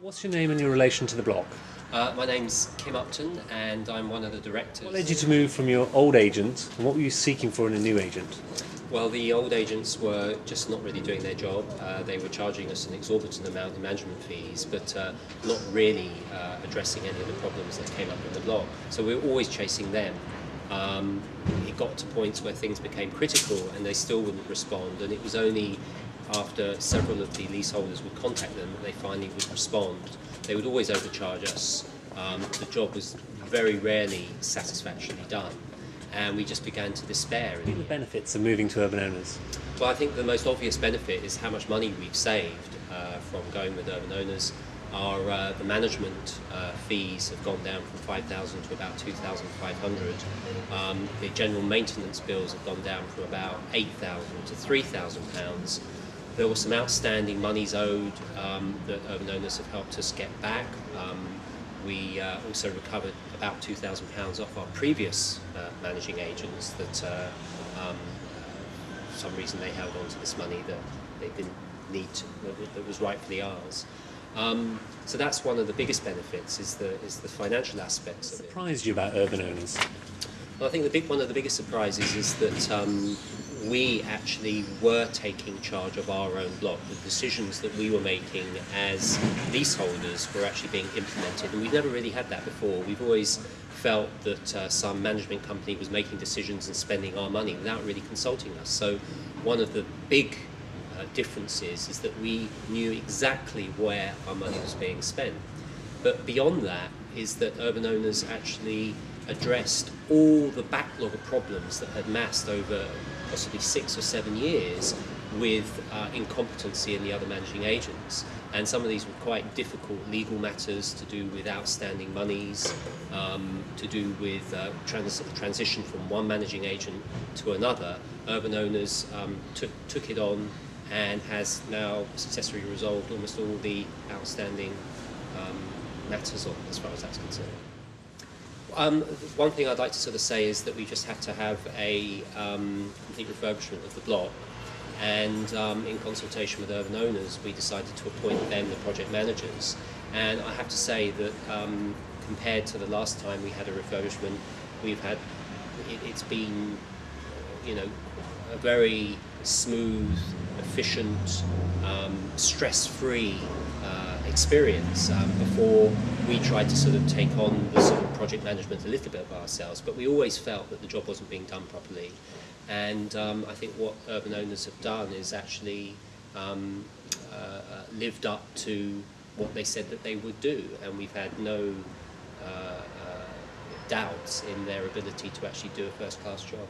What's your name and your relation to the block? My name's Kim Upton and I'm one of the directors. What led you to move from your old agent, and what were you seeking for in a new agent? Well, the old agents were just not really doing their job. They were charging us an exorbitant amount in management fees, but not really addressing any of the problems that came up in the block. So we were always chasing them. It got to points where things became critical and they still wouldn't respond, and it was only after several of the leaseholders would contact them that they finally would respond. They would always overcharge us. The job was very rarely satisfactorily done, and we just began to despair. What are the benefits of moving to urban owners? Well, I think the most obvious benefit is how much money we've saved from going with urban owners. The management fees have gone down from 5,000 to about 2,500. The general maintenance bills have gone down from about 8,000 to 3,000 pounds. There were some outstanding monies owed that urban owners have helped us get back. We also recovered about £2,000 off our previous managing agents that for some reason they held on to this money that they didn't need to, that was rightfully ours. So that's one of the biggest benefits, is the financial aspects of it. What surprised you about urban owners? Well, I think one of the biggest surprises is that we actually were taking charge of our own block. The decisions that we were making as leaseholders were actually being implemented, and we've never really had that before. We've always felt that some management company was making decisions and spending our money without really consulting us. So one of the big differences is that we knew exactly where our money was being spent. But beyond that is that urban owners actually addressed all the backlog of problems that had massed over possibly 6 or 7 years with incompetency in the other managing agents. And some of these were quite difficult legal matters to do with outstanding monies, to do with transition from one managing agent to another. Urban owners took it on and has now successfully resolved almost all the outstanding matters as far as that's concerned. One thing I'd like to sort of say is that we just have to have a complete refurbishment of the block, and in consultation with urban owners we decided to appoint them the project managers. And I have to say that compared to the last time we had a refurbishment, it's been, a very smooth, efficient, stress-free experience. Before we tried to sort of take on the sort of project management a little bit of ourselves, but we always felt that the job wasn't being done properly. And I think what urban owners have done is actually lived up to what they said that they would do, and we've had no doubts in their ability to actually do a first-class job.